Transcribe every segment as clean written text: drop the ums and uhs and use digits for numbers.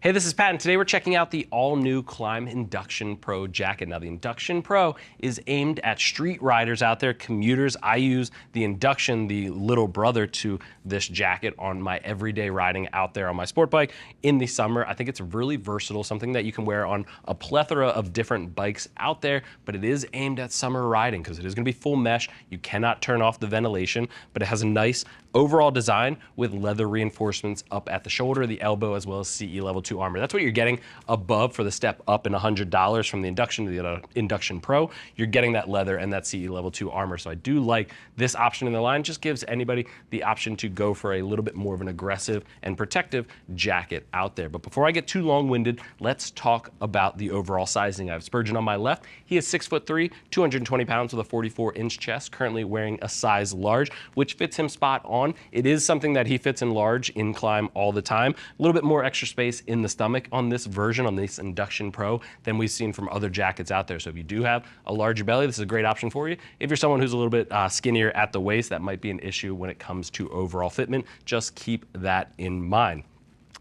Hey, this is Pat, and today we're checking out the all-new Klim Induction Pro Jacket. Now, the Induction Pro is aimed at street riders out there, commuters. I use the Induction, the little brother to this jacket, on my everyday riding out there on my sport bike in the summer. I think it's really versatile, something that you can wear on a plethora of different bikes out there, but it is aimed at summer riding because it is going to be full mesh. You cannot turn off the ventilation, but it has a nice overall design with leather reinforcements up at the shoulder, the elbow, as well as CE Level 2 armor. That's what you're getting above for the step up in $100 from the Induction to the Induction Pro. You're getting that leather and that CE Level 2 armor. So I do like this option in the line. Just gives anybody the option to go for a little bit more of an aggressive and protective jacket out there. But before I get too long-winded, let's talk about the overall sizing. I have Spurgeon on my left. He is 6'3", 220 pounds with a 44-inch chest, currently wearing a size large, which fits him spot on. It is something that he fits in large in Klim all the time. A little bit more extra space in the stomach on this version, on this Induction Pro, than we've seen from other jackets out there. So if you do have a larger belly, this is a great option for you. If you're someone who's a little bit skinnier at the waist, that might be an issue when it comes to overall fitment. Just keep that in mind.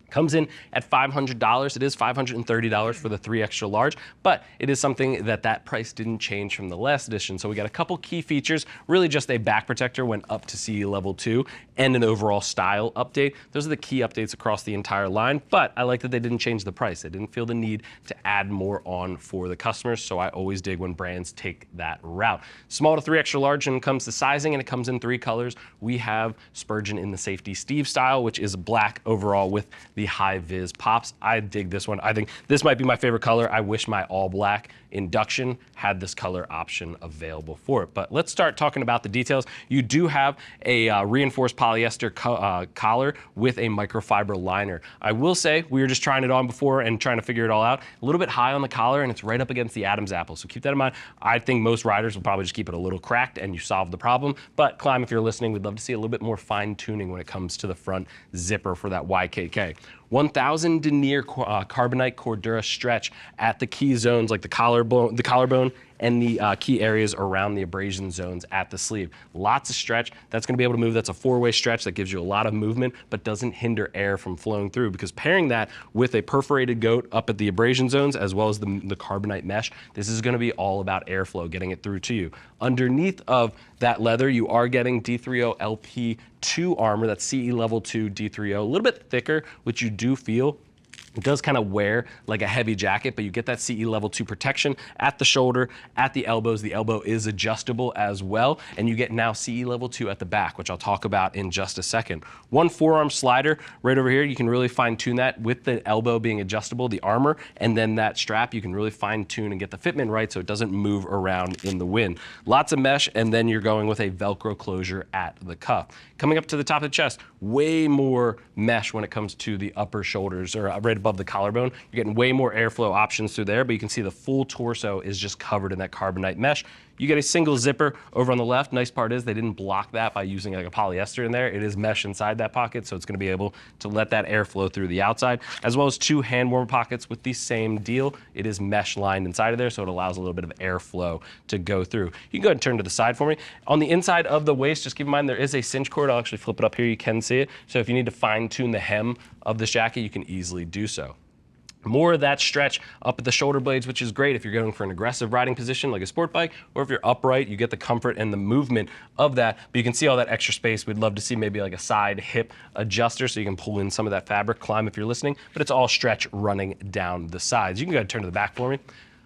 Comes in at $500. It is $530 for the 3 extra large, but it is something that price didn't change from the last edition. So we got a couple key features, really just a back protector went up to CE Level 2 and an overall style update. Those are the key updates across the entire line, but I like that they didn't change the price. They didn't feel the need to add more on for the customers, so I always dig when brands take that route. Small to 3 extra large when it comes to sizing, and it comes in 3 colors. We have Spurgeon in the Safety Steve style, which is black overall with the high vis pops. I dig this one. I think this might be my favorite color. I wish my all black Induction had this color option available for it. But let's start talking about the details. You do have a reinforced polyester collar with a microfiber liner. I will say, we were just trying it on before and trying to figure it all out. A little bit high on the collar, and it's right up against the Adam's apple. So keep that in mind. I think most riders will probably just keep it a little cracked and you solve the problem. But Klim, if you're listening, we'd love to see a little bit more fine tuning when it comes to the front zipper for that YKK. 1000 denier carbonite Cordura stretch at the key zones like the collarbone and the key areas around the abrasion zones at the sleeve. Lots of stretch. That's going to be able to move. That's a 4-way stretch that gives you a lot of movement but doesn't hinder air from flowing through, because pairing that with a perforated goat up at the abrasion zones as well as the carbonite mesh, this is going to be all about airflow, getting it through to you. Underneath of that leather, you are getting D30 LP2 armor. That's CE Level 2 D30, a little bit thicker, which you do feel. It does kind of wear like a heavy jacket, but you get that CE Level 2 protection at the shoulder, at the elbows. The elbow is adjustable as well, and you get now CE Level 2 at the back, which I'll talk about in just a second. One forearm slider right over here. You can really fine tune that with the elbow being adjustable, the armor, and then that strap. You can really fine tune and get the fitment right so it doesn't move around in the wind. Lots of mesh, and then you're going with a Velcro closure at the cuff. Coming up to the top of the chest, way more mesh when it comes to the upper shoulders, or right above the collarbone. You're getting way more airflow options through there, but you can see the full torso is just covered in that carbonite mesh. You get a single zipper over on the left. Nice part is they didn't block that by using like a polyester in there. It is mesh inside that pocket, so it's going to be able to let that air flow through the outside, as well as 2 hand warmer pockets with the same deal. It is mesh lined inside of there, so it allows a little bit of airflow to go through. You can go ahead and turn to the side for me. On the inside of the waist, just keep in mind there is a cinch cord. I'll actually flip it up here. You can see it. So if you need to fine tune the hem of this jacket, you can easily do so. More of that stretch up at the shoulder blades, which is great if you're going for an aggressive riding position like a sport bike, or if you're upright, you get the comfort and the movement of that, but you can see all that extra space. We'd love to see maybe like a side hip adjuster so you can pull in some of that fabric. Klim, if you're listening, but it's all stretch running down the sides. You can go ahead and turn to the back for me.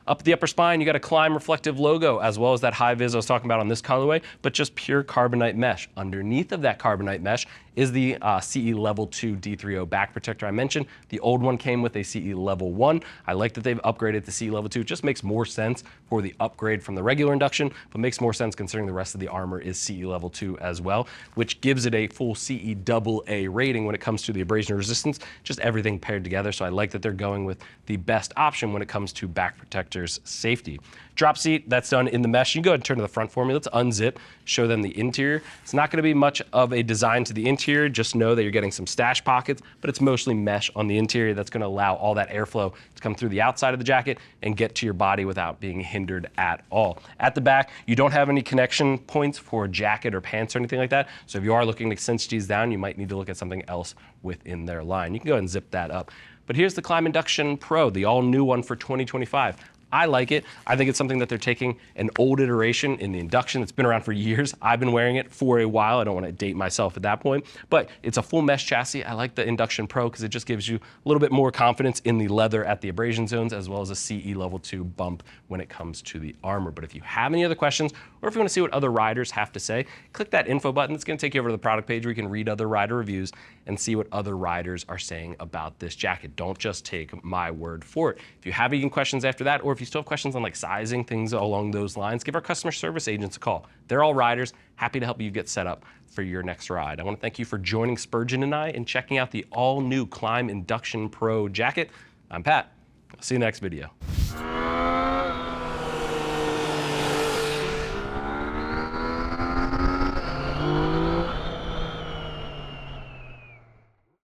Up the upper spine, you got a Klim reflective logo, as well as that high vis I was talking about on this colorway, but just pure carbonite mesh. Underneath of that carbonite mesh is the CE Level 2 D30 back protector I mentioned. The old one came with a CE Level 1. I like that they've upgraded to CE Level 2. It just makes more sense for the upgrade from the regular Induction, but makes more sense considering the rest of the armor is CE Level 2 as well, which gives it a full CE AA rating when it comes to the abrasion resistance, just everything paired together. So I like that they're going with the best option when it comes to back protectors safety. Drop seat, that's done in the mesh. You can go ahead and turn to the front for me. Let's unzip, show them the interior. It's not going to be much of a design to the interior. interior, just know that you're getting some stash pockets, but it's mostly mesh on the interior that's going to allow all that airflow to come through the outside of the jacket and get to your body without being hindered at all. At the back, you don't have any connection points for a jacket or pants or anything like that, so if you are looking to cinch these down, you might need to look at something else within their line. You can go ahead and zip that up. But here's the Klim Induction Pro, the all-new one for 2025. I like it. I think it's something that they're taking an old iteration in the Induction that's been around for years. I've been wearing it for a while. I don't want to date myself at that point, but it's a full mesh chassis. I like the Induction Pro because it just gives you a little bit more confidence in the leather at the abrasion zones, as well as a CE level 2 bump when it comes to the armor. But if you have any other questions, or if you want to see what other riders have to say, click that info button. It's going to take you over to the product page where you can read other rider reviews and see what other riders are saying about this jacket. Don't just take my word for it. If you have any questions after that, or if you still have questions on like sizing, things along those lines, give our customer service agents a call. They're all riders, happy to help you get set up for your next ride. I want to thank you for joining Spurgeon and I and checking out the all-new Klim Induction Pro Jacket. I'm Pat. I'll see you in the next video.